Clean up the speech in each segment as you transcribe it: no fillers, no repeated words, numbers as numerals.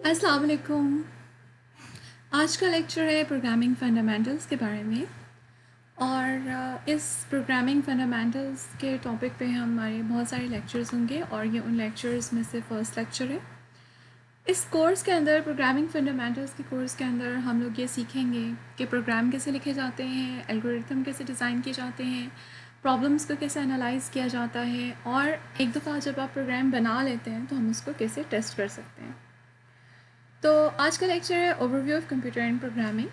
अस्सलाम वालेकुम। आज का लेक्चर है प्रोग्रामिंग फंडामेंटल्स के बारे में और इस प्रोग्रामिंग फंडामेंटल्स के टॉपिक पे हमारे बहुत सारे लेक्चर्स होंगे और ये उन लेक्चर्स में से फर्स्ट लेक्चर है। इस कोर्स के अंदर प्रोग्रामिंग फंडामेंटल्स के कोर्स के अंदर हम लोग ये सीखेंगे कि प्रोग्राम कैसे लिखे जाते हैं, एल्गोरिथम कैसे डिज़ाइन किए जाते हैं, प्रॉब्लम्स को कैसे एनालाइज किया जाता है और एक दफ़ा जब आप प्रोग्राम बना लेते हैं तो हम उसको कैसे टेस्ट कर सकते हैं। तो आज का लेक्चर है overview of computer and programming.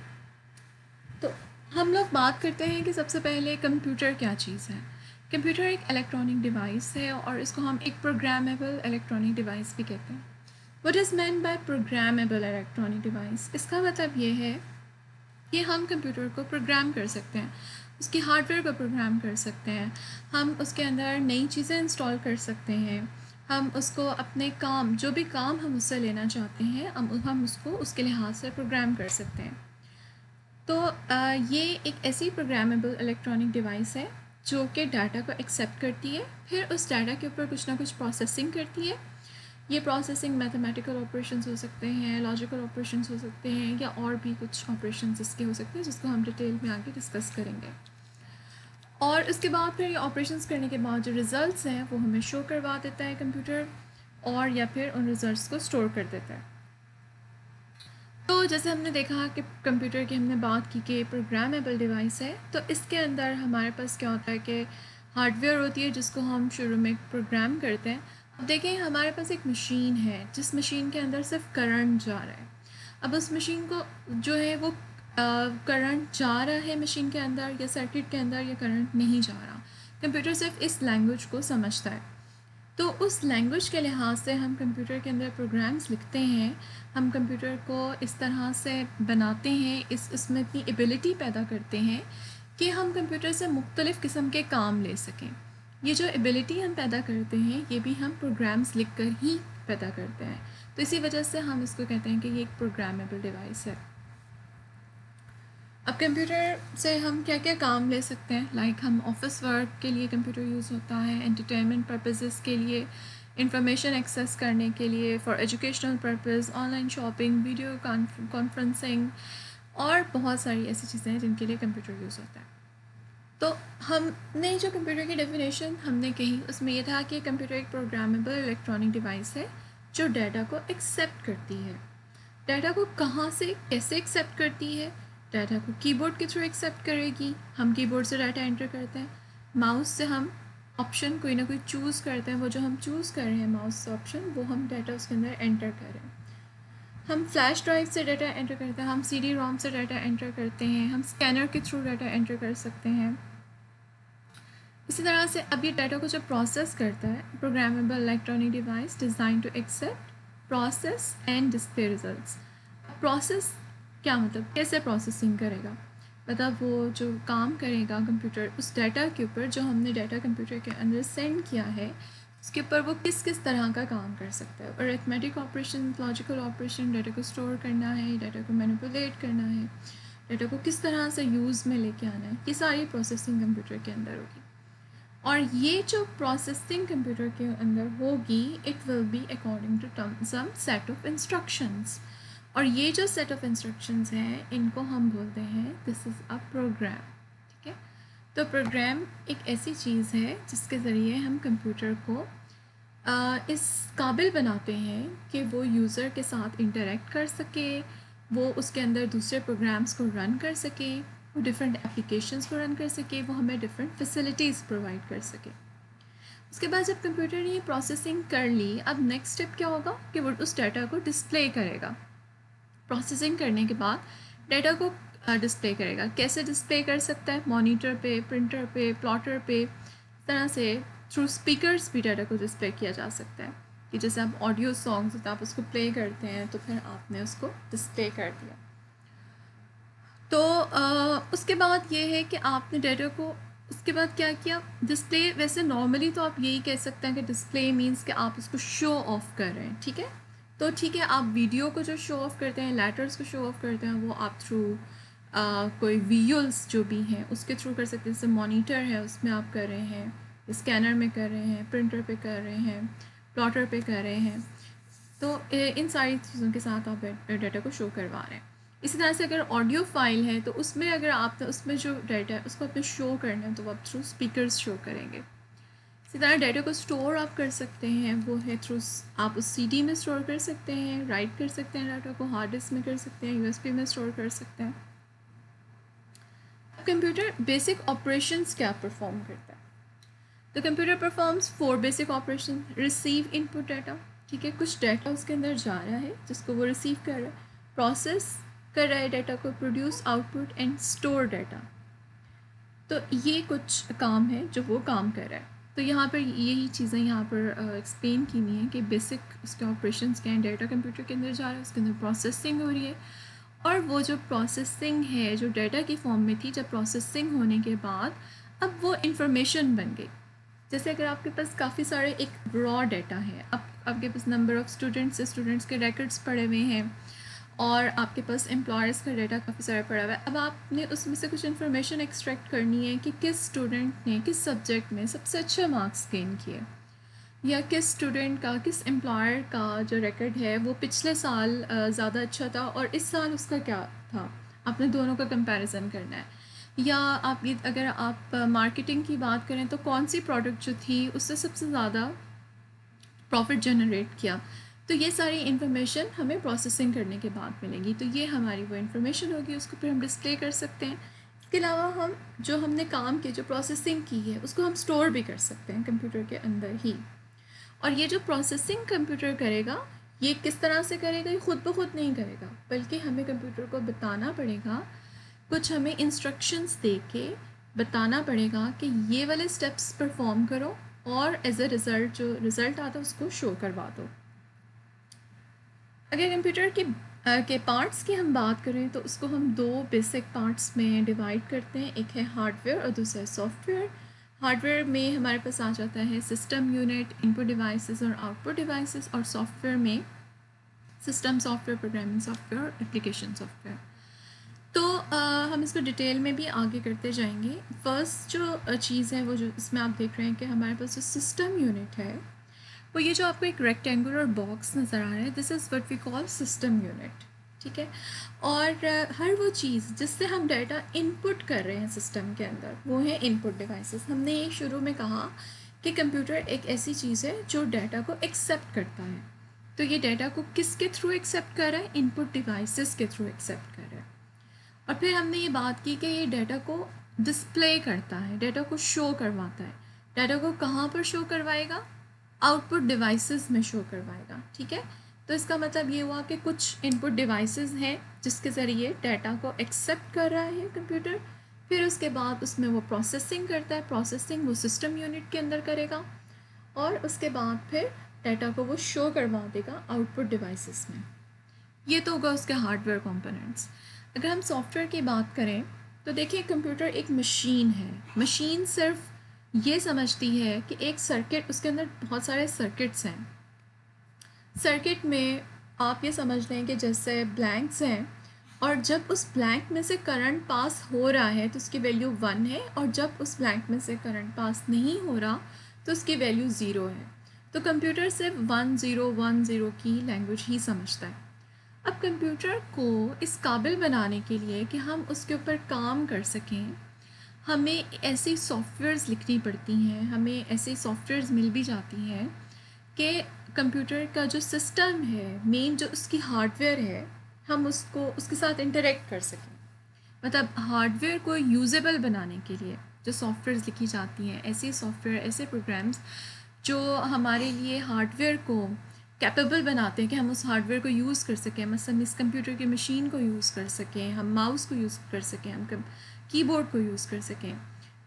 तो हम लोग बात करते हैं कि सबसे पहले कंप्यूटर क्या चीज़ है। कंप्यूटर एक इलेक्ट्रॉनिक डिवाइस है और इसको हम एक प्रोग्रामेबल इलेक्ट्रॉनिक डिवाइस भी कहते हैं। What is meant by programmable electronic device? इसका मतलब ये है कि हम कंप्यूटर को प्रोग्राम कर सकते हैं, उसकी हार्डवेयर को प्रोग्राम कर सकते हैं, हम उसके अंदर नई चीज़ें इंस्टॉल कर सकते हैं, हम उसको अपने काम जो भी काम हम उससे लेना चाहते हैं हम उसको उसके लिहाज से प्रोग्राम कर सकते हैं। तो ये एक ऐसी प्रोग्रामेबल इलेक्ट्रॉनिक डिवाइस है जो कि डाटा को एक्सेप्ट करती है, फिर उस डाटा के ऊपर कुछ ना कुछ प्रोसेसिंग करती है। ये प्रोसेसिंग मैथमेटिकल ऑपरेशंस हो सकते हैं, लॉजिकल ऑपरेशंस हो सकते हैं या और भी कुछ ऑपरेशंस इसके हो सकते हैं जिसको हम डिटेल में आगे डिस्कस करेंगे। और उसके बाद फिर ये ऑपरेशंस करने के बाद जो रिज़ल्ट्स हैं वो हमें शो करवा देता है कंप्यूटर, और या फिर उन रिज़ल्ट्स को स्टोर कर देता है। तो जैसे हमने देखा कि कंप्यूटर की हमने बात की कि प्रोग्रामेबल डिवाइस है, तो इसके अंदर हमारे पास क्या होता है कि हार्डवेयर होती है जिसको हम शुरू में प्रोग्राम करते हैं। अब देखें, हमारे पास एक मशीन है जिस मशीन के अंदर सिर्फ करंट जा रहा है। अब उस मशीन को जो है वो करंट जा रहा है मशीन के अंदर या सर्किट के अंदर, या करंट नहीं जा रहा। कंप्यूटर सिर्फ इस लैंग्वेज को समझता है। तो उस लैंग्वेज के लिहाज से हम कंप्यूटर के अंदर प्रोग्राम्स लिखते हैं, हम कंप्यूटर को इस तरह से बनाते हैं, इसमें इतनी एबिलिटी पैदा करते हैं कि हम कंप्यूटर से मुख्तलिफ़ किस्म के काम ले सकें। ये जो एबिलिटी हम पैदा करते हैं ये भी हम प्रोग्राम्स लिख कर ही पैदा करते हैं। तो इसी वजह से हम इसको कहते हैं कि ये एक प्रोग्रामेबल डिवाइस है। अब कंप्यूटर से हम क्या क्या काम ले सकते हैं, लाइक हम ऑफिस वर्क के लिए कंप्यूटर यूज़ होता है, एंटरटेनमेंट पर्पसेस के लिए, इंफॉर्मेशन एक्सेस करने के लिए, for educational purpose, online shopping, video conferencing और बहुत सारी ऐसी चीज़ें हैं जिनके लिए कंप्यूटर यूज़ होता है। तो हमने जो कंप्यूटर की डेफिनेशन हमने कही उसमें यह था कि कंप्यूटर एक प्रोग्रामेबल इलेक्ट्रॉनिक डिवाइस है जो डाटा को एक्सेप्ट करती है। डाटा को कहाँ से कैसे एक्सेप्ट करती है? डाटा को कीबोर्ड के थ्रू एक्सेप्ट करेगी। हम कीबोर्ड से डाटा एंटर करते हैं, माउस से हम ऑप्शन कोई ना कोई चूज़ करते हैं, वो जो हम चूज़ कर रहे हैं माउस से ऑप्शन, वो हम डाटा उसके अंदर एंटर करें। हम फ्लैश ड्राइव से डाटा एंटर करते हैं, हम CD ROM से डाटा एंटर करते हैं, हम स्कैनर के थ्रू डाटा एंटर कर सकते हैं। इसी तरह से अब ये डाटा को जब प्रोसेस करता है, programmable electronic device design to accept, process and display results. Process क्या मतलब, कैसे प्रोसेसिंग करेगा, मतलब वो जो काम करेगा कंप्यूटर उस डाटा के ऊपर, जो हमने डाटा कंप्यूटर के अंदर सेंड किया है उसके ऊपर वो किस किस तरह का काम कर सकता है। और arithmetic operation, logical operation, data को स्टोर करना है, डाटा को मैनिपुलेट करना है, डाटा को किस तरह से यूज़ में लेके आना है, ये सारी प्रोसेसिंग कंप्यूटर के अंदर होगी। और ये जो प्रोसेसिंग कंप्यूटर के अंदर होगी, it will be according to some set of instructions. और ये जो सेट ऑफ इंस्ट्रक्शंस हैं इनको हम बोलते हैं दिस इज़ अ प्रोग्राम। ठीक है, तो प्रोग्राम एक ऐसी चीज़ है जिसके ज़रिए हम कंप्यूटर को इस काबिल बनाते हैं कि वो यूज़र के साथ इंटरेक्ट कर सके, वो उसके अंदर दूसरे प्रोग्राम्स को रन कर सके, वो डिफरेंट एप्लीकेशंस को रन कर सके, वो हमें डिफरेंट फैसिलिटीज़ प्रोवाइड कर सके। उसके बाद जब कंप्यूटर ने ये प्रोसेसिंग कर ली, अब नेक्स्ट स्टेप क्या होगा कि वो उस डाटा को डिस्प्ले करेगा। प्रोसेसिंग करने के बाद डाटा को डिस्प्ले करेगा। कैसे डिस्प्ले कर सकता है? मॉनिटर पे, प्रिंटर पे, प्लॉटर पे, इस तरह से थ्रू स्पीकर्स भी डाटा को डिस्प्ले किया जा सकता है कि जैसे आप ऑडियो सॉन्ग्स होता है, आप उसको प्ले करते हैं तो फिर आपने उसको डिस्प्ले कर दिया। तो उसके बाद ये है कि आपने डाटा को उसके बाद क्या किया, डिस्प्ले। वैसे नॉर्मली तो आप यही कह सकते हैं कि डिस्प्ले मीन्स कि आप उसको शो ऑफ कर रहे हैं। ठीक है, तो ठीक है, आप वीडियो को जो शो ऑफ करते हैं, लेटर्स को शो ऑफ करते हैं, वो आप थ्रू कोई विजुअल्स जो भी हैं उसके थ्रू कर सकते हैं। जैसे मॉनिटर है उसमें आप कर रहे हैं, स्कैनर में कर रहे हैं, प्रिंटर पे कर रहे हैं, प्लॉटर पे कर रहे हैं। तो इन सारी चीज़ों के साथ आप डाटा को शो करवा रहे हैं। इसी तरह से अगर ऑडियो फाइल है तो उसमें अगर आप उसमें जो डाटा है उसको आपने शो करना है तो आप थ्रू स्पीकर्स शो करेंगे। इसी तरह डाटा को स्टोर आप कर सकते हैं, वो है थ्रू आप उस सीडी में स्टोर कर सकते हैं, राइट कर सकते हैं डाटा को, हार्ड डिस्क में कर सकते हैं, यूएसबी में स्टोर कर सकते हैं। कंप्यूटर बेसिक ऑपरेशंस क्या परफॉर्म करता है? तो computer performs 4 basic operation. Receive input data, ठीक है, कुछ डाटा उसके अंदर जा रहा है जिसको वो रिसीव कर रहा है, प्रोसेस कर रहा है डाटा को, produce output and store data. तो ये कुछ काम है जो वो काम कर रहा है। तो यहाँ पर यही चीज़ें यहाँ पर एक्सप्लेन की हुई हैं कि बेसिक उसके ऑपरेशंस क्या हैं। डाटा कंप्यूटर के अंदर जा रहा है, उसके अंदर प्रोसेसिंग हो रही है, और वो जो प्रोसेसिंग है जो डाटा की फॉर्म में थी, जब प्रोसेसिंग होने के बाद अब वो इंफॉर्मेशन बन गई। जैसे अगर आपके पास काफ़ी सारे एक रॉ डाटा है, अब आपके पास नंबर ऑफ़ स्टूडेंट्स के रिकॉर्ड्स पड़े हुए हैं, और आपके पास एम्प्लॉयर्स का डाटा काफ़ी सारा पड़ा हुआ है। अब आपने उसमें से कुछ इन्फॉर्मेशन एक्सट्रैक्ट करनी है कि किस स्टूडेंट ने किस सब्जेक्ट में सबसे अच्छे मार्क्स गेन किए, या किस स्टूडेंट का, किस एम्प्लॉयर का जो रिकॉर्ड है वो पिछले साल ज़्यादा अच्छा था और इस साल उसका क्या था। आपने दोनों का कंपैरिजन करना है। या आप अगर आप मार्केटिंग की बात करें तो कौन सी प्रोडक्ट जो थी उससे सबसे ज़्यादा प्रॉफिट जनरेट किया। तो ये सारी इन्फॉर्मेशन हमें प्रोसेसिंग करने के बाद मिलेगी। तो ये हमारी वो इन्फॉर्मेशन होगी, उसको फिर हम डिस्प्ले कर सकते हैं। इसके अलावा हम जो हमने काम किया, जो प्रोसेसिंग की है, उसको हम स्टोर भी कर सकते हैं कंप्यूटर के अंदर ही। और ये जो प्रोसेसिंग कंप्यूटर करेगा, ये किस तरह से करेगा? ये खुद ब खुद नहीं करेगा, बल्कि हमें कंप्यूटर को बताना पड़ेगा, कुछ हमें इंस्ट्रक्शंस दे के बताना पड़ेगा कि ये वाले स्टेप्स परफॉर्म करो, और एज अ रिज़ल्ट जो रिज़ल्ट आता है उसको शो करवा दो। अगर कंप्यूटर के पार्ट्स की हम बात करें तो उसको हम 2 बेसिक पार्ट्स में डिवाइड करते हैं। एक है हार्डवेयर और दूसरा है सॉफ्टवेयर। हार्डवेयर में हमारे पास आ जाता है सिस्टम यूनिट, इनपुट डिवाइसेस और आउटपुट डिवाइसेस, और सॉफ्टवेयर में सिस्टम सॉफ्टवेयर, प्रोग्रामिंग सॉफ्टवेयर और एप्लीकेशन सॉफ्टवेयर। तो हम इसको डिटेल में भी आगे करते जाएंगे। फर्स्ट जो चीज़ है वो जो इसमें आप देख रहे हैं कि हमारे पास जो सिस्टम यूनिट है, वो ये जो आपको एक रेक्टेंगुलर बॉक्स नज़र आ रहा है, this is what we call system unit, ठीक है। और हर वो चीज़ जिससे हम डाटा इनपुट कर रहे हैं सिस्टम के अंदर, वो है इनपुट डिवाइसेस। हमने ये शुरू में कहा कि कंप्यूटर एक ऐसी चीज़ है जो डाटा को एक्सेप्ट करता है। तो ये डाटा को किसके थ्रू एक्सेप्ट कर रहा है? इनपुट डिवाइसेस के थ्रू एक्सेप्ट कर रहा है। और फिर हमने ये बात की कि ये डाटा को डिस्प्ले करता है, डाटा को शो करवाता है। डाटा को कहाँ पर शो करवाएगा? आउटपुट डिवाइसेस में शो करवाएगा, ठीक है। तो इसका मतलब ये हुआ कि कुछ इनपुट डिवाइसेस हैं जिसके ज़रिए डाटा को एक्सेप्ट कर रहा है कंप्यूटर, फिर उसके बाद उसमें वो प्रोसेसिंग करता है। प्रोसेसिंग वो सिस्टम यूनिट के अंदर करेगा, और उसके बाद फिर डाटा को वो शो करवा देगा आउटपुट डिवाइसेस में। ये तो होगा उसके हार्डवेयर कंपोनेंट्स। अगर हम सॉफ्टवेयर की बात करें तो देखिए, कंप्यूटर एक मशीन है। मशीन सिर्फ ये समझती है कि एक सर्किट, उसके अंदर बहुत सारे सर्किट्स हैं। सर्किट में आप ये समझ लें कि जैसे ब्लैंक्स हैं, और जब उस ब्लैंक में से करंट पास हो रहा है तो उसकी वैल्यू 1 है, और जब उस ब्लैंक में से करंट पास नहीं हो रहा तो उसकी वैल्यू 0 है। तो कंप्यूटर सिर्फ 1 0 1 0 की लैंग्वेज ही समझता है। अब कंप्यूटर को इस काबिल बनाने के लिए कि हम उसके ऊपर काम कर सकें, हमें ऐसी सॉफ्टवेयर्स लिखनी पड़ती हैं, हमें ऐसे सॉफ्टवेयर्स मिल भी जाती हैं कि कंप्यूटर का जो सिस्टम है, मेन जो उसकी हार्डवेयर है, हम उसको उसके साथ इंटरेक्ट कर सकें। मतलब हार्डवेयर को यूजेबल बनाने के लिए जो सॉफ्टवेयर्स लिखी जाती हैं, ऐसे सॉफ्टवेयर, ऐसे प्रोग्राम्स जो हमारे लिए हार्डवेयर को कैपेबल बनाते हैं कि हम उस हार्डवेयर को यूज़ कर सकें। मतलब इस कंप्यूटर की मशीन को यूज़ कर सकें, हम माउस को यूज़ कर सकें, हम कीबोर्ड को यूज़ कर सकें।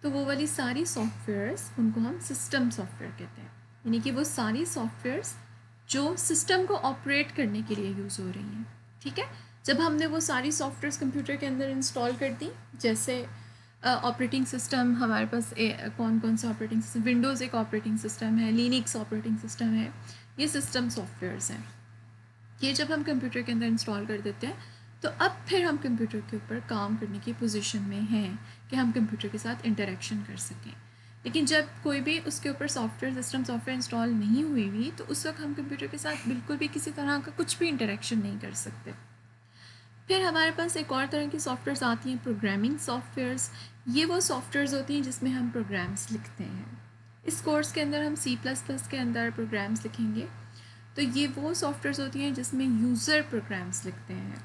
तो वो वाली सारी सॉफ्टवेयर्स, उनको हम सिस्टम सॉफ्टवेयर कहते हैं। यानी कि वो सारी सॉफ्टवेयर्स जो सिस्टम को ऑपरेट करने के लिए यूज़ हो रही हैं, ठीक है। जब हमने वो सारी सॉफ्टवेयर्स कंप्यूटर के अंदर इंस्टॉल कर दी, जैसे ऑपरेटिंग सिस्टम हमारे पास कौन कौन सा ऑपरेटिंग सिस्टम, विंडोज़ एक ऑपरेटिंग सिस्टम है, लिनक्स ऑपरेटिंग सिस्टम है, ये सिस्टम सॉफ्टवेयर्स हैं। ये जब हम कंप्यूटर के अंदर इंस्टॉल कर देते हैं तो अब फिर हम कंप्यूटर के ऊपर काम करने की पोजीशन में हैं कि हम कंप्यूटर के साथ इंटरेक्शन कर सकें। लेकिन जब कोई भी उसके ऊपर सिस्टम सॉफ्टवेयर इंस्टॉल नहीं हुई हुई तो उस वक्त हम कंप्यूटर के साथ बिल्कुल भी किसी तरह का कुछ भी इंटरेक्शन नहीं कर सकते। फिर हमारे पास एक और तरह की सॉफ्टवेयर्स आती हैं, प्रोग्रामिंग सॉफ्टवेयर्स। ये वो सॉफ्टवेयर्स होती हैं जिसमें हम प्रोग्राम्स लिखते हैं। इस कोर्स के अंदर हम C++ के अंदर प्रोग्राम्स लिखेंगे। तो ये वो सॉफ्टवेयर्स होती हैं जिसमें यूज़र प्रोग्राम्स लिखते हैं,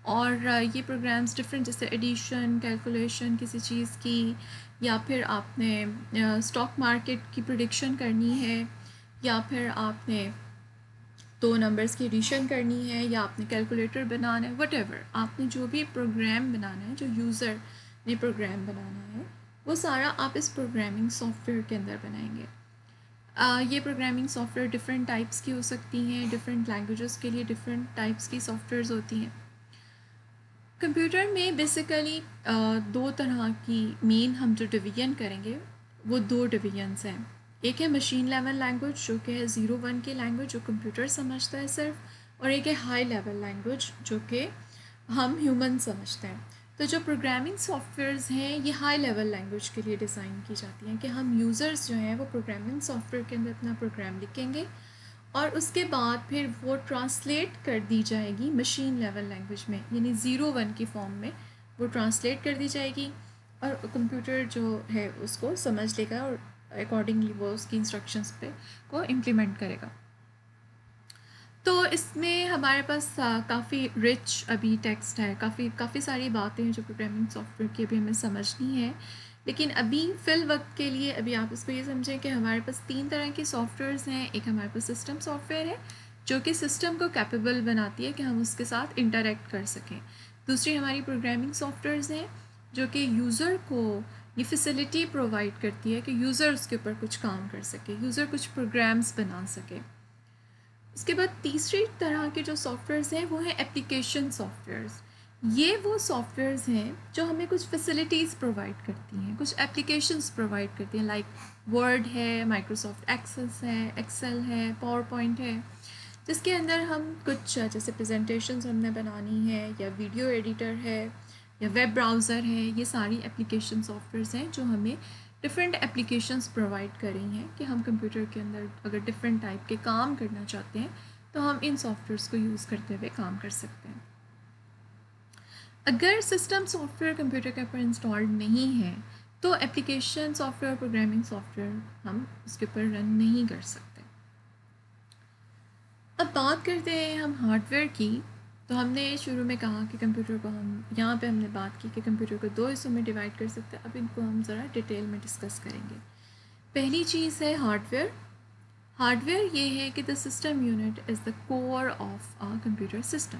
और ये प्रोग्राम्स डिफरेंट, जैसे एडिशन, कैलकुलेशन किसी चीज़ की, या फिर आपने स्टॉक मार्केट की प्रेडिक्शन करनी है, या फिर आपने दो नंबर्स की एडिशन करनी है, या आपने कैलकुलेटर बनाना है, वटेवर आपने जो भी प्रोग्राम बनाना है, जो यूज़र ने प्रोग्राम बनाना है, वो सारा आप इस प्रोग्रामिंग सॉफ्टवेयर के अंदर बनाएंगे। ये प्रोग्रामिंग सॉफ्टवेयर डिफरेंट टाइप्स की हो सकती हैं, डिफरेंट लैंग्वेजेस के लिए डिफरेंट टाइप्स की सॉफ्टवेयर्स होती हैं। कंप्यूटर में बेसिकली दो तरह की मेन हम जो डिवीजन करेंगे वो दो डिवीजन्स हैं। एक है मशीन लेवल लैंग्वेज जो कि है 0-1 की लैंग्वेज जो कंप्यूटर समझता है सिर्फ, और एक है हाई लेवल लैंग्वेज जो कि हम ह्यूमन समझते हैं। तो जो प्रोग्रामिंग सॉफ्टवेयर्स हैं ये हाई लेवल लैंग्वेज के लिए डिज़ाइन की जाती हैं कि हम यूज़र्स जो हैं वो प्रोग्रामिंग सॉफ्टवेयर के अंदर अपना प्रोग्राम लिखेंगे और उसके बाद फिर वो ट्रांसलेट कर दी जाएगी मशीन लेवल लैंग्वेज में, यानी 0-1 की फॉर्म में वो ट्रांसलेट कर दी जाएगी और कंप्यूटर जो है उसको समझ लेगा और अकॉर्डिंगली वो उसकी इंस्ट्रक्शंस पे को इम्प्लीमेंट करेगा। तो इसमें हमारे पास काफ़ी रिच अभी टेक्स्ट है, काफ़ी सारी बातें हैं जो प्रोग्रामिंग सॉफ्टवेयर की अभी हमें समझनी है। लेकिन अभी फ़िल वक्त के लिए अभी आप इसको ये समझें कि हमारे पास 3 तरह के सॉफ्टवेयर्स हैं। एक हमारे पास सिस्टम सॉफ्टवेयर है जो कि सिस्टम को कैपेबल बनाती है कि हम उसके साथ इंटरेक्ट कर सकें। दूसरी हमारी प्रोग्रामिंग सॉफ्टवेयर्स हैं जो कि यूज़र को ये फैसिलिटी प्रोवाइड करती है कि यूज़र उसके ऊपर कुछ काम कर सके, यूज़र कुछ प्रोग्राम्स बना सके। उसके बाद तीसरी तरह के जो सॉफ्टवेयर्स हैं वो हैं एप्लीकेशन सॉफ्टवेयर्स। ये वो सॉफ्टवेयर्स हैं जो हमें कुछ फैसिलिटीज़ प्रोवाइड करती हैं, कुछ एप्लीकेशंस प्रोवाइड करती हैं, लाइक वर्ड है, माइक्रोसॉफ्ट एक्सेस है, एक्सेल है, पावर पॉइंट है, जिसके अंदर हम कुछ जैसे प्रेजेंटेशंस हमने बनानी है, या वीडियो एडिटर है, या वेब ब्राउज़र है, ये सारी एप्लीकेशन सॉफ्टवेयर्स हैं जो हमें डिफरेंट एप्लीकेशंस प्रोवाइड कर रही हैं कि हम कंप्यूटर के अंदर अगर डिफरेंट टाइप के काम करना चाहते हैं तो हम इन सॉफ्टवेयर्स को यूज़ करते हुए काम कर सकते हैं। अगर सिस्टम सॉफ्टवेयर कंप्यूटर के ऊपर इंस्टॉल्ड नहीं है तो एप्लीकेशन सॉफ्टवेयर, प्रोग्रामिंग सॉफ्टवेयर हम उसके ऊपर रन नहीं कर सकते। अब बात करते हैं हम हार्डवेयर की। तो हमने शुरू में कहा कि कंप्यूटर को हम यहाँ पे हमने बात की कि कंप्यूटर को दो हिस्सों में डिवाइड कर सकते हैं। अब इनको हम ज़रा डिटेल में डिस्कस करेंगे। पहली चीज़ है हार्डवेयर। हार्डवेयर ये है कि the system unit is the core of a computer system.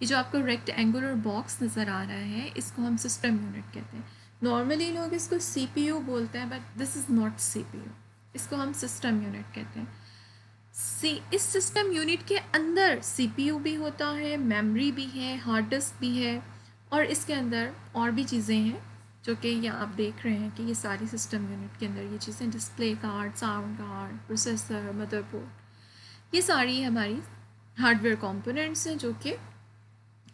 ये जो आपको रेक्टेंगुलर बॉक्स नज़र आ रहा है इसको हम सिस्टम यूनिट कहते हैं। नॉर्मली लोग इसको CPU बोलते हैं, but this is not CPU, इसको हम सिस्टम यूनिट कहते हैं। इस सिस्टम यूनिट के अंदर CPU भी होता है, मेमोरी भी है, हार्ड डिस्क भी है, और इसके अंदर और भी चीज़ें हैं जो कि ये आप देख रहे हैं कि ये सारी सिस्टम यूनिट के अंदर ये चीज़ें, display card, sound card, processor, motherboard, ये सारी हमारी हार्डवेयर कंपोनेंट्स हैं जो कि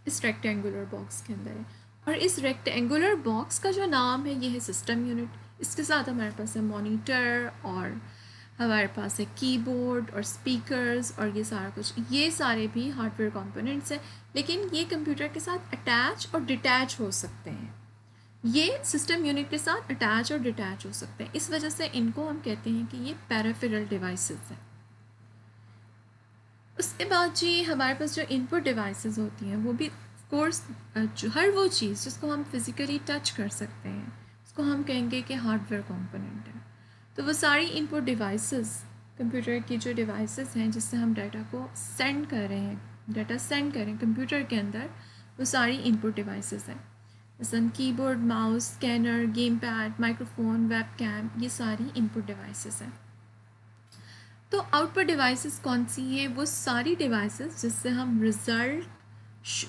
इस रेक्टेंगुलर बॉक्स के अंदर है। और इस रेक्टेंगुलर बॉक्स का जो नाम है ये है सिस्टम यूनिट। इसके साथ हमारे पास है मॉनिटर, और हमारे पास है कीबोर्ड और स्पीकर्स, और ये सारा कुछ, ये सारे भी हार्डवेयर कंपोनेंट्स हैं। लेकिन ये कंप्यूटर के साथ अटैच और डिटैच हो सकते हैं, ये सिस्टम यूनिट के साथ अटैच और डिटैच हो सकते हैं। इस वजह से इनको हम कहते हैं कि ये पेरिफेरल डिवाइसेस हैं। उसके बाद जी हमारे पास जो इनपुट डिवाइसेस होती हैं वो भी कोर्स, जो हर वो चीज़ जिसको हम फिज़िकली टच कर सकते हैं उसको हम कहेंगे कि हार्डवेयर कंपोनेंट है। तो वो सारी इनपुट डिवाइसेस, कंप्यूटर की जो डिवाइसेस हैं जिससे हम डाटा को सेंड कर रहे हैं, डाटा सेंड करें कंप्यूटर के अंदर, वो सारी इनपुट डिवाइसेस हैं। जैसे keyboard, mouse, scanner, gamepad, microphone, webcam, ये सारी इनपुट डिवाइसेस हैं। तो आउटपुट डिवाइसेस कौन सी हैं? वो सारी डिवाइसेस जिससे हम रिज़ल्ट,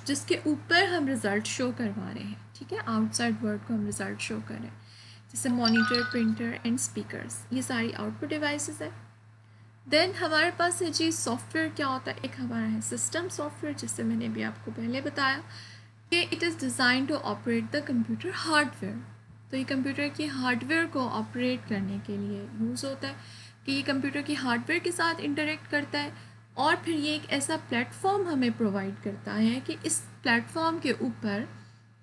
जिसके ऊपर हम रिज़ल्ट शो करवा रहे हैं, ठीक है, आउटसाइड वर्ल्ड को हम रिज़ल्ट शो कर रहे हैं, जैसे मॉनिटर, प्रिंटर एंड स्पीकर्स, ये सारी आउटपुट डिवाइसेस है। देन हमारे पास है जी सॉफ्टवेयर। क्या होता है? एक हमारा है सिस्टम सॉफ्टवेयर, जिससे मैंने अभी आपको पहले बताया कि it is design to operate the computer hardware. तो ये कंप्यूटर की हार्डवेयर को ऑपरेट करने के लिए यूज़ होता है कि ये कंप्यूटर की हार्डवेयर के साथ इंटरेक्ट करता है और फिर ये एक ऐसा प्लेटफॉर्म हमें प्रोवाइड करता है कि इस प्लेटफॉर्म के ऊपर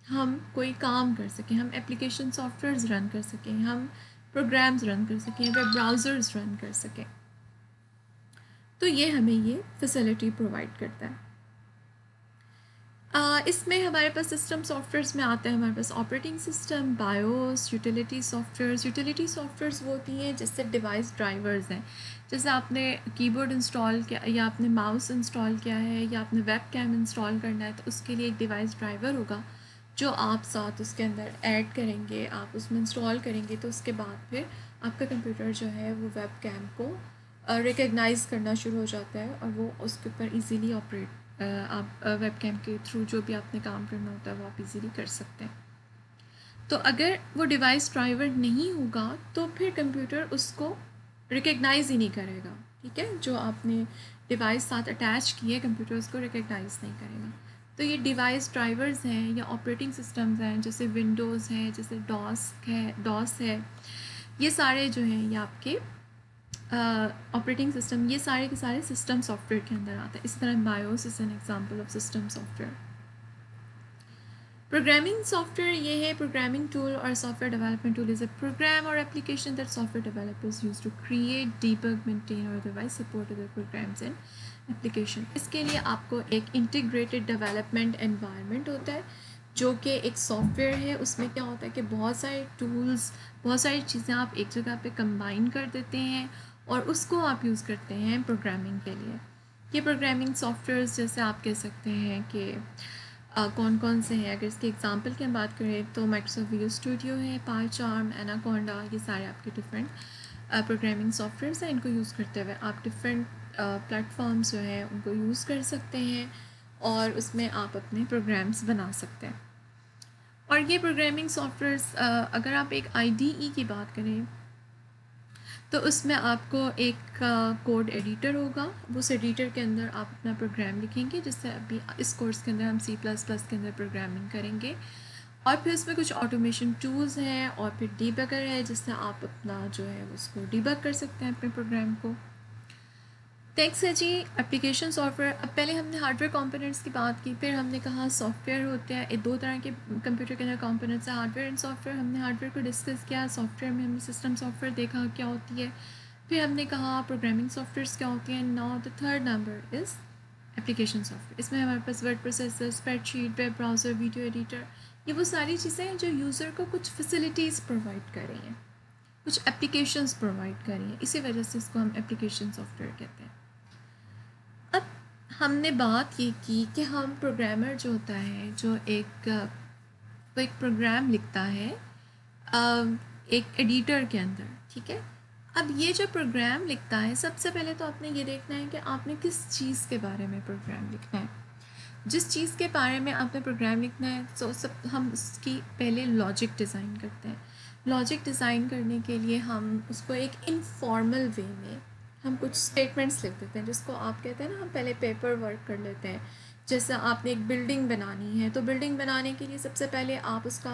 हम कोई काम कर सकें, हम एप्लीकेशन सॉफ्टवेयर्स रन कर सकें, हम प्रोग्राम्स रन कर सकें, वेब ब्राउज़र्स रन कर सकें। तो ये हमें ये फैसिलिटी प्रोवाइड करता है। इसमें हमारे पास सिस्टम सॉफ्टवेयर्स में आता है हमारे पास operating system, BIOS, utility softwares. Utility softwares वो होती हैं जैसे डिवाइस ड्राइवर्स हैं, जैसे आपने कीबोर्ड इंस्टॉल किया या आपने माउस इंस्टॉल किया है या आपने वेब कैम इंस्टॉल करना है, तो उसके लिए एक डिवाइस ड्राइवर होगा जो आप साथ उसके अंदर ऐड करेंगे, आप उसमें इंस्टॉल करेंगे, तो उसके बाद फिर आपका कंप्यूटर जो है वो वेब कैम को रिकग्नाइज़ करना शुरू हो जाता है और वो उसके ऊपर ईज़िली ऑपरेट आप वेब कैम के थ्रू जो भी आपने काम करना होता है वो आप इजीली कर सकते हैं। तो अगर वो डिवाइस ड्राइवर नहीं होगा तो फिर कंप्यूटर उसको रिकग्नाइज़ ही नहीं करेगा, ठीक है। जो आपने डिवाइस साथ अटैच की है कंप्यूटर उसको रिकग्नाइज़ नहीं करेगा। तो ये डिवाइस ड्राइवर्स हैं या ऑपरेटिंग सिस्टम्स हैं, जैसे विंडोज़ है, जैसे डॉस है, ये सारे जो हैं ये आपके ऑपरेटिंग सिस्टम, ये सारे के सारे सिस्टम सॉफ्टवेयर के अंदर आता है। इसी तरह BIOS is an example of system software. Programming software ये है प्रोग्रामिंग टूल और software development tool is a program और application that software developers use to create, debug, maintain और otherwise support other programs and application. इसके लिए आपको एक integrated development environment होता है जो कि एक सॉफ्टवेयर है। उसमें क्या होता है कि बहुत सारे टूल्स, बहुत सारी चीज़ें आप एक जगह पे कंबाइन कर देते हैं और उसको आप यूज़ करते हैं प्रोग्रामिंग के लिए। ये प्रोग्रामिंग सॉफ्टवेयर्स जैसे आप कह सकते हैं कि कौन कौन से हैं। अगर इसके एग्जांपल की हम बात करें तो माइक्रोसॉफ्ट विजुअल स्टूडियो है, पायचार्म, एनाकोंडा, ये सारे आपके डिफरेंट प्रोग्रामिंग सॉफ्टवेयर्स हैं। इनको यूज़ करते हुए आप डिफरेंट प्लेटफॉर्म्स जो हैं उनको यूज़ कर सकते हैं और उसमें आप अपने प्रोग्राम्स बना सकते हैं। और ये प्रोग्रामिंग सॉफ्टवेयर्स अगर आप एक IDE की बात करें तो उसमें आपको एक कोड एडिटर होगा, उस एडिटर के अंदर आप अपना प्रोग्राम लिखेंगे, जिससे अभी इस कोर्स के अंदर हम C++ के अंदर प्रोग्रामिंग करेंगे। और फिर उसमें कुछ ऑटोमेशन टूल्स हैं और फिर डीबगर है जिससे आप अपना जो है उसको डीबग कर सकते हैं अपने प्रोग्राम को। नेक्स्ट है जी एप्लीकेशन सॉफ्टवेयर। अब पहले हमने हार्डवेयर कंपोनेंट्स की बात की, फिर हमने कहा सॉफ्टवेयर होते हैं। ये दो तरह के कंप्यूटर के अंदर कंपोनेंट्स हैं, हार्डवेयर एंड सॉफ्टवेयर। हमने हार्डवेयर को डिस्कस किया, सॉफ्टवेयर में हमने सिस्टम सॉफ्टवेयर देखा क्या होती है, फिर हमने कहा प्रोग्रामिंग सॉफ्टवेयर्स क्या होती हैं। Now the third number is application software. इसमें हमारे पास word processor, spreadsheet, web browser, video editor, ये वो सारी चीज़ें हैं जो यूज़र को कुछ फैसिलिटीज़ प्रोवाइड कर रही हैं, कुछ एप्लीकेशंस प्रोवाइड कर रही हैं। इसी वजह से इसको हम एप्लीकेशन सॉफ्टवेयर कहते हैं। अब हमने बात ये की कि हम प्रोग्रामर जो होता है, जो वो एक प्रोग्राम लिखता है एक एडिटर के अंदर, ठीक है। अब ये जो प्रोग्राम लिखता है, सबसे पहले तो आपने ये देखना है कि आपने किस चीज़ के बारे में प्रोग्राम लिखना है। जिस चीज़ के बारे में आपने प्रोग्राम लिखना है तो हम उसकी पहले लॉजिक डिज़ाइन करते हैं। लॉजिक डिज़ाइन करने के लिए हम उसको एक इनफॉर्मल वे में हम कुछ स्टेटमेंट्स लिख देते हैं, जिसको आप कहते हैं ना, हम पहले पेपर वर्क कर लेते हैं। जैसे आपने एक बिल्डिंग बनानी है तो बिल्डिंग बनाने के लिए सबसे पहले आप उसका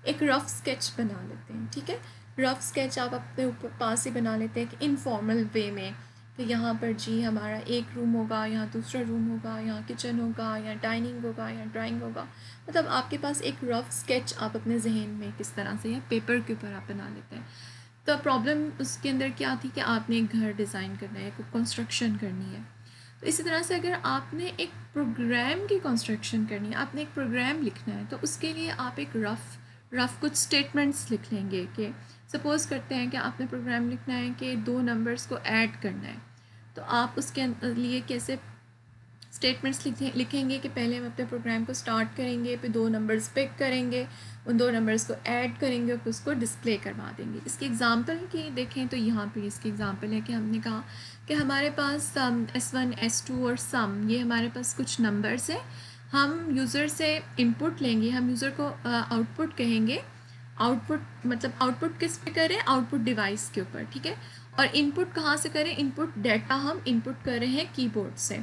एक रफ़ स्केच बना लेते हैं, ठीक है। रफ़ स्केच आप अपने ऊपर पास ही बना लेते हैं कि इनफॉर्मल वे में कि यहाँ पर जी हमारा एक रूम होगा, यहाँ दूसरा रूम होगा, यहाँ किचन होगा, यहाँ डाइनिंग होगा, यहाँ ड्राइंग होगा। मतलब आपके पास एक रफ़ स्केच आप अपने जहन में किस तरह से या पेपर के ऊपर आप बना लेते हैं। तो प्रॉब्लम उसके अंदर क्या थी कि आपने एक घर डिज़ाइन करना है, कोई कंस्ट्रक्शन करनी है। तो इसी तरह से अगर आपने एक प्रोग्राम की कंस्ट्रक्शन करनी है, आपने एक प्रोग्राम लिखना है, तो उसके लिए आप एक रफ़ कुछ स्टेटमेंट्स लिख लेंगे कि सपोज़ करते हैं कि आपने प्रोग्राम लिखना है कि 2 नंबर्स को ऐड करना है। तो आप उसके लिए कैसे स्टेटमेंट्स लिखेंगे कि पहले हम अपने प्रोग्राम को स्टार्ट करेंगे, फिर 2 नंबर्स पिक करेंगे, उन 2 नंबर्स को ऐड करेंगे और फिर उसको डिस्प्ले करवा देंगे। इसकी एग्जांपल की देखें तो यहाँ पे इसकी एग्जांपल है कि हमने कहा कि हमारे पास S1, S2 और सम, ये हमारे पास कुछ नंबर्स हैं। हम यूज़र से इनपुट लेंगे, हम यूज़र को आउटपुट कहेंगे। आउटपुट मतलब आउटपुट किस पे करें, आउटपुट डिवाइस के ऊपर, ठीक है। और इनपुट कहाँ से करें, इनपुट डेटा हम इनपुट कर रहे हैं कीबोर्ड से।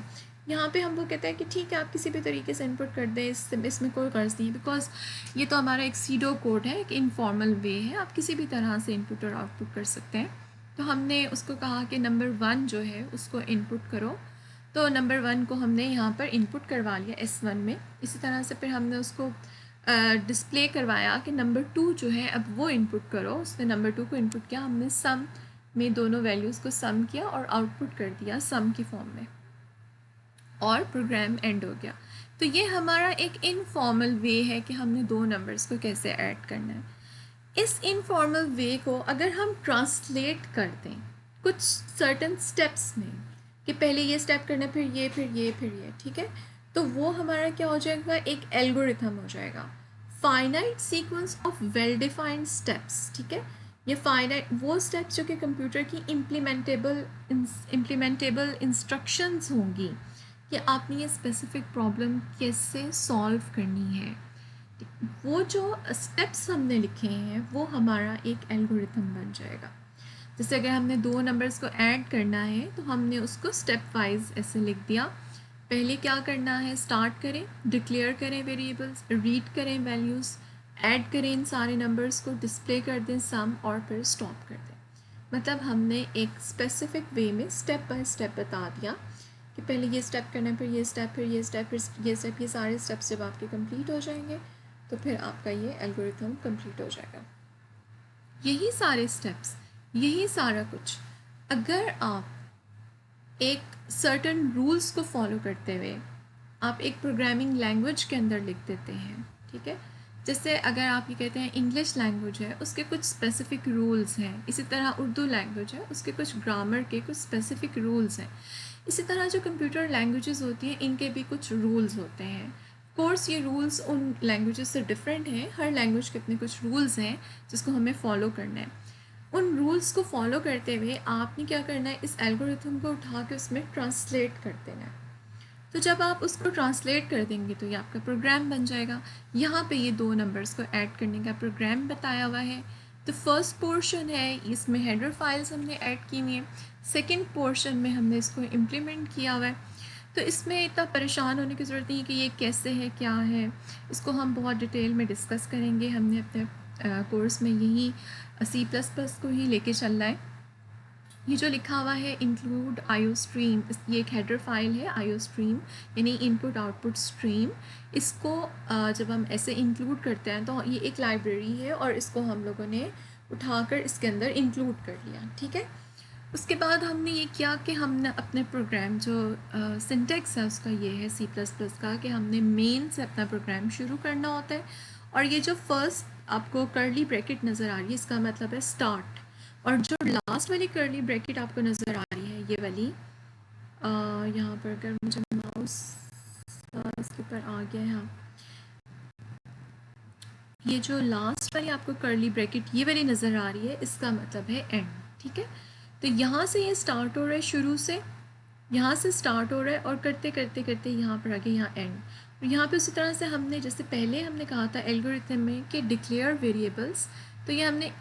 यहाँ पे हम वो कहते हैं कि ठीक है आप किसी भी तरीके से इनपुट कर दें, इसमें कोई गर्ज नहीं है, बिकॉज ये तो हमारा एक सीडो कोड है, एक इनफॉर्मल वे है, आप किसी भी तरह से इनपुट और आउटपुट कर सकते हैं। तो हमने उसको कहा कि नंबर 1 जो है उसको इनपुट करो, तो नंबर 1 को हमने यहाँ पर इनपुट करवा लिया S1 में। इसी तरह से फिर हमने उसको डिस्प्ले करवाया कि नंबर 2 जो है अब वो इनपुट करो, उसने नंबर 2 को इनपुट किया, हमने सम में दोनों वैल्यूज़ को सम किया और आउटपुट कर दिया सम की फॉर्म में, और प्रोग्राम एंड हो गया। तो ये हमारा एक इनफॉर्मल वे है कि हमने दो नंबर्स को कैसे ऐड करना है। इस इनफॉर्मल वे को अगर हम ट्रांसलेट कर दें कुछ सर्टन स्टेप्स में, कि पहले ये स्टेप करना है, फिर ये, फिर ये, फिर ये, ठीक है, तो वो हमारा क्या हो जाएगा, एक एल्गोरिथम हो जाएगा, finite sequence of well defined steps. ठीक है, ये फाइनाइट वो स्टेप्स जो कि कंप्यूटर की इम्प्लीमेंटेबल इंस्ट्रक्शंस होंगी कि आपने ये स्पेसिफिक प्रॉब्लम कैसे सॉल्व करनी है। वो जो स्टेप्स हमने लिखे हैं वो हमारा एक एल्गोरिथम बन जाएगा। जैसे अगर हमने दो नंबर्स को ऐड करना है तो हमने उसको स्टेप वाइज ऐसे लिख दिया। पहले क्या करना है, स्टार्ट करें, डिक्लेयर करें वेरिएबल्स, रीड करें वैल्यूज़, ऐड करें इन सारे नंबर्स को, डिस्प्ले कर दें सम, और फिर स्टॉप कर दें। मतलब हमने एक स्पेसिफिक वे में स्टेप बाय स्टेप बता दिया कि पहले ये स्टेप करना है, फिर ये स्टेप, फिर ये स्टेप, फिर ये स्टेप। ये सारे स्टेप्स जब आपके कंप्लीट हो जाएंगे तो फिर आपका ये एल्गोरिथम कंप्लीट हो जाएगा। यही सारे स्टेप्स, यही सारा कुछ अगर आप एक सर्टन रूल्स को फॉलो करते हुए आप एक प्रोग्रामिंग लैंग्वेज के अंदर लिख देते हैं, ठीक है, जैसे अगर आप ये कहते हैं इंग्लिश लैंग्वेज है उसके कुछ स्पेसिफिक रूल्स हैं, इसी तरह उर्दू लैंग्वेज है उसके कुछ ग्रामर के कुछ स्पेसिफिक रूल्स हैं, इसी तरह जो कंप्यूटर लैंग्वेजेस होती हैं इनके भी कुछ रूल्स होते हैं। कोर्स ये रूल्स उन लैंग्वेजेस से डिफरेंट हैं, हर लैंग्वेज के अपने कुछ रूल्स हैं जिसको हमें फॉलो करना है। उन रूल्स को फॉलो करते हुए आपने क्या करना है, इस एल्गोरिथम को उठा के उसमें ट्रांसलेट कर देना है। तो जब आप उसको ट्रांसलेट कर देंगे तो ये आपका प्रोग्राम बन जाएगा। यहाँ पे ये दो नंबर्स को ऐड करने का प्रोग्राम बताया हुआ है। तो फर्स्ट पोर्शन है, इसमें हेडर फाइल्स हमने ऐड की हुई हैं, सेकेंड पोर्शन में हमने इसको इम्प्लीमेंट किया हुआ है। तो इसमें इतना परेशान होने की ज़रूरत नहीं है कि ये कैसे है, क्या है, इसको हम बहुत डिटेल में डिस्कस करेंगे। हमने अपने कोर्स में यही C++ को ही लेके चलना है। ये जो लिखा हुआ है इंक्लूड आईओ स्ट्रीम, ये एक हेडर फाइल है आईओ स्ट्रीम, यानी इनपुट आउटपुट स्ट्रीम। इसको जब हम ऐसे इंक्लूड करते हैं तो ये एक लाइब्रेरी है और इसको हम लोगों ने उठाकर इसके अंदर इंक्लूड कर लिया, ठीक है। उसके बाद हमने ये किया कि हमने अपने प्रोग्राम जो सिंटेक्स है उसका ये है C++ का, कि हमने मेन से अपना प्रोग्राम शुरू करना होता है। और ये जो फर्स्ट आपको कर्ली ब्रैकेट नज़र आ रही है इसका मतलब है स्टार्ट, और जो लास्ट वाली कर्ली ब्रैकेट आपको नज़र आ रही है ये वाली, यहाँ पर अगर मुझे माउस इसके ऊपर आ गया है, ये जो लास्ट वाली आपको कर्ली ब्रैकेट ये वाली नज़र आ रही है इसका मतलब है एंड, ठीक है। तो यहाँ से ये स्टार्ट हो रहा है, शुरू से यहाँ से स्टार्ट हो रहा है और करते करते करते यहाँ पर आगे यहाँ एंड। और यहाँ पे उसी तरह से हमने जैसे पहले हमने कहा था एल्गोरिथम में कि डिक्लेयर वेरिएबल्स, तो ये हमने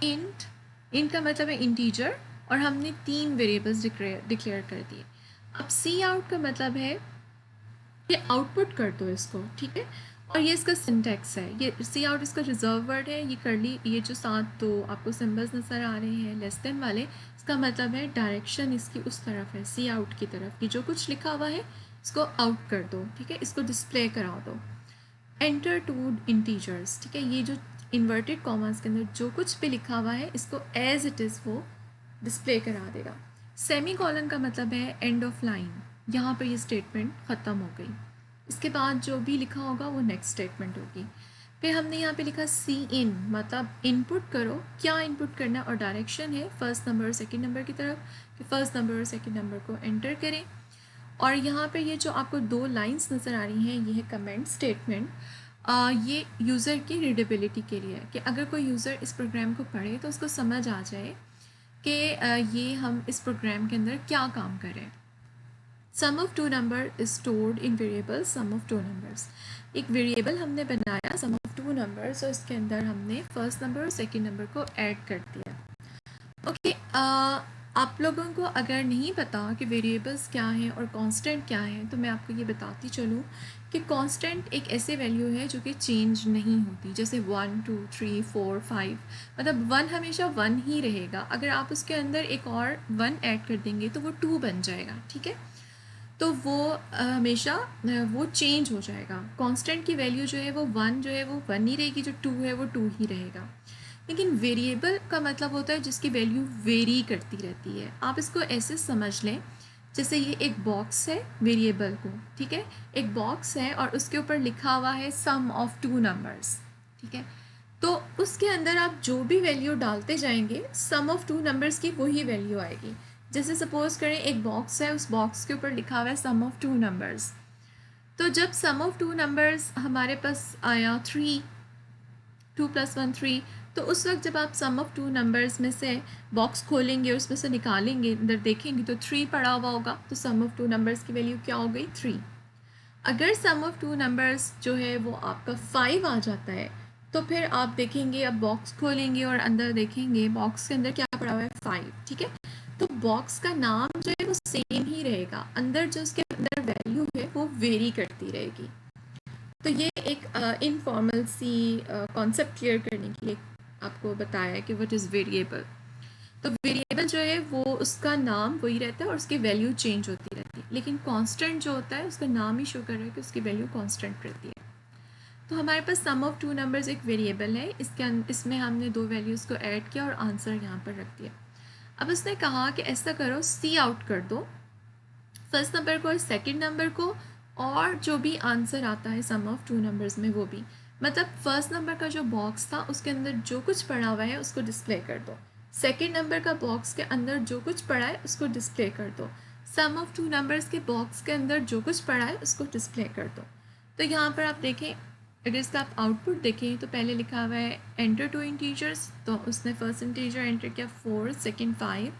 इंट का मतलब है इंटीजर, और हमने 3 वेरिएबल्स डिक्लेयर कर दिए। अब सी आउट का मतलब है ये आउटपुट कर दो इसको, ठीक है। और ये इसका सिंटेक्स है, ये सी आउट इसका रिजर्व वर्ड है। ये कर्ली, ये जो साथ दो आपको सिंबल्स नज़र आ रहे हैं लेस देन वाले, इसका मतलब है डायरेक्शन इसकी उस तरफ है, सी आउट की तरफ। ये जो कुछ लिखा हुआ है इसको आउट कर दो, ठीक है, इसको डिस्प्ले करा दो। एंटर टू इंटीजर्स, ठीक है, ये जो इन्वर्टेड कॉमास के अंदर जो कुछ भी लिखा हुआ है इसको एज इट इज़ वो डिस्प्ले करा देगा। सेमी कॉलन का मतलब है एंड ऑफ लाइन, यहाँ पर ये स्टेटमेंट ख़त्म हो गई, इसके बाद जो भी लिखा होगा वो नेक्स्ट स्टेटमेंट होगी। फिर हमने यहाँ पे लिखा सी इन, मतलब इनपुट करो, क्या इनपुट करना, और डायरेक्शन है फर्स्ट नंबर और सेकंड नंबर की तरफ, कि फर्स्ट नंबर और सेकंड नंबर को एंटर करें। और यहाँ पे ये जो आपको 2 लाइंस नज़र आ रही हैं ये है कमेंट स्टेटमेंट। ये यूज़र की रीडेबिलिटी के लिए है कि अगर कोई यूज़र इस प्रोग्राम को पढ़े तो उसको समझ आ जाए कि ये हम इस प्रोग्राम के अंदर क्या काम करें। Sum of 2 number is stored in variable sum of 2 numbers, एक वेरिएबल हमने बनाया सम ऑफ 2 नंबर्स और इसके अंदर हमने फर्स्ट नंबर और सेकंड नंबर को ऐड कर दिया। ओके, आप लोगों को अगर नहीं पता कि वेरिएबल्स क्या हैं और कांस्टेंट क्या है, तो मैं आपको ये बताती चलूँ कि कांस्टेंट एक ऐसे वैल्यू है जो कि चेंज नहीं होती, जैसे 1 2 3 4 5, मतलब 1 हमेशा 1 ही रहेगा। अगर आप उसके अंदर एक और 1 ऐड कर देंगे तो वो 2 बन जाएगा, ठीक है। तो वो हमेशा वो चेंज हो जाएगा। कांस्टेंट की वैल्यू जो है वो 1 जो है वो 1 ही रहेगी, जो 2 है वो 2 ही रहेगा। लेकिन वेरिएबल का मतलब होता है जिसकी वैल्यू वेरी करती रहती है। आप इसको ऐसे समझ लें, जैसे ये एक बॉक्स है वेरिएबल को, ठीक है। एक बॉक्स है और उसके ऊपर लिखा हुआ है सम ऑफ 2 नंबर्स, ठीक है। तो उसके अंदर आप जो भी वैल्यू डालते जाएंगे, सम ऑफ 2 नंबर्स की वही वैल्यू आएगी। जैसे सपोज करें एक बॉक्स है, उस बॉक्स के ऊपर लिखा हुआ है सम ऑफ 2 नंबर्स। तो जब सम ऑफ 2 नंबर्स हमारे पास आया 3, 2 + 1 3, तो उस वक्त जब आप सम ऑफ 2 नंबर्स में से बॉक्स खोलेंगे, उसमें से निकालेंगे, अंदर देखेंगे तो 3 पड़ा हुआ होगा, तो सम ऑफ 2 नंबर्स की वैल्यू क्या हो गई? 3। अगर सम ऑफ 2 नंबर्स जो है वो आपका 5 आ जाता है, तो फिर आप देखेंगे, अब बॉक्स खोलेंगे और अंदर देखेंगे बॉक्स के अंदर क्या पड़ा हुआ है? 5, ठीक है। तो बॉक्स का नाम जो है वो सेम ही रहेगा, अंदर जो उसके अंदर वैल्यू है वो वेरी करती रहेगी। तो ये एक इनफॉर्मल सी कॉन्सेप्ट क्लियर करने के लिए आपको बताया कि व्हाट इज़ वेरिएबल। तो वेरिएबल जो है वो उसका नाम वही रहता है और उसकी वैल्यू चेंज होती रहती है, लेकिन कांस्टेंट जो होता है उसका नाम ही शो कर रहा है कि उसकी वैल्यू कांस्टेंट रहती है। तो हमारे पास सम ऑफ 2 नंबर्स एक वेरिएबल है, इसमें हमने 2 वैल्यूज़ को ऐड किया और आंसर यहाँ पर रख दिया। अब उसने कहा कि ऐसा करो, सी आउट कर दो फर्स्ट नंबर को और सेकेंड नंबर को, और जो भी आंसर आता है सम ऑफ 2 नंबर्स में वो भी। मतलब फर्स्ट नंबर का जो बॉक्स था उसके अंदर जो कुछ पड़ा हुआ है उसको डिस्प्ले कर दो, सेकेंड नंबर का बॉक्स के अंदर जो कुछ पड़ा है उसको डिस्प्ले कर दो, सम ऑफ 2 नंबर्स के बॉक्स के अंदर जो कुछ पड़ा है उसको डिस्प्ले कर दो। तो यहाँ पर आप देखें, अगर इसका आप आउटपुट देखें तो पहले लिखा हुआ है एंटर 2 इंटीजर्स, तो उसने फर्स्ट इंटीजर एंटर किया 4, सेकेंड 5,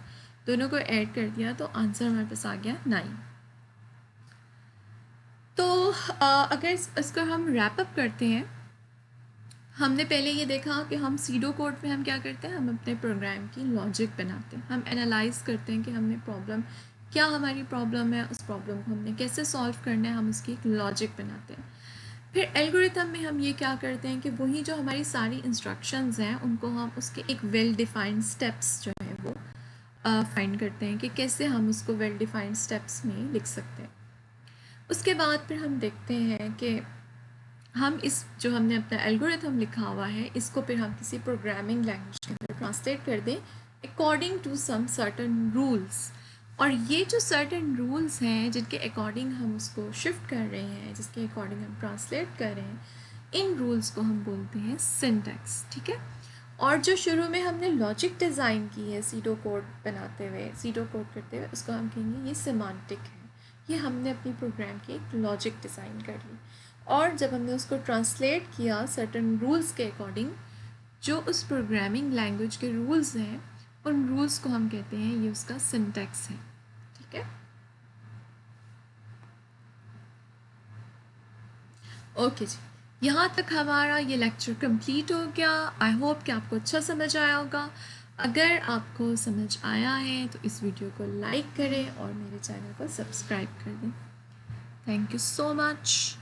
दोनों को ऐड कर दिया तो आंसर हमारे पास आ गया 9। तो अगर इसको हम रैप अप करते हैं, हमने पहले ये देखा कि हम सीडो कोड में हम क्या करते हैं, हम अपने प्रोग्राम की लॉजिक बनाते हैं, हम एनालाइज करते हैं कि हमने प्रॉब्लम क्या, हमारी प्रॉब्लम है, उस प्रॉब्लम को हमने कैसे सॉल्व करना है, हम उसकी एक लॉजिक बनाते हैं। फिर एल्गोरिथम में हम ये क्या करते हैं कि वही जो हमारी सारी इंस्ट्रक्शंस हैं उनको हम उसके एक वेल डिफाइंड स्टेप्स जो है वो फाइंड करते हैं कि कैसे हम उसको वेल डिफाइंड स्टेप्स में लिख सकते हैं। उसके बाद फिर हम देखते हैं कि हम इस जो हमने अपना एल्गोरिथम लिखा हुआ है इसको फिर हम किसी प्रोग्रामिंग लैंग्वेज के अंदर ट्रांसलेट कर दें according to some certain rules. और ये जो सर्टन रूल्स हैं जिनके अकॉर्डिंग हम उसको शिफ्ट कर रहे हैं, जिसके अकॉर्डिंग हम ट्रांसलेट कर रहे हैं, इन रूल्स को हम बोलते हैं सिंटैक्स, ठीक है। और जो शुरू में हमने लॉजिक डिज़ाइन की है सीडो कोड बनाते हुए, सीडो कोड करते हुए, उसको हम कहेंगे ये सिमेंटिक है। ये हमने अपनी प्रोग्राम की एक लॉजिक डिज़ाइन कर ली, और जब हमने उसको ट्रांसलेट किया सर्टन रूल्स के अकॉर्डिंग, जो उस प्रोग्रामिंग लैंग्वेज के रूल्स हैं, उन रूल्स को हम कहते हैं ये उसका सिंटैक्स है, ठीक है। ओके जी, यहाँ तक हमारा ये लेक्चर कंप्लीट हो गया। आई होप कि आपको अच्छा समझ आया होगा। अगर आपको समझ आया है तो इस वीडियो को लाइक करें और मेरे चैनल को सब्सक्राइब कर दें। Thank you so much.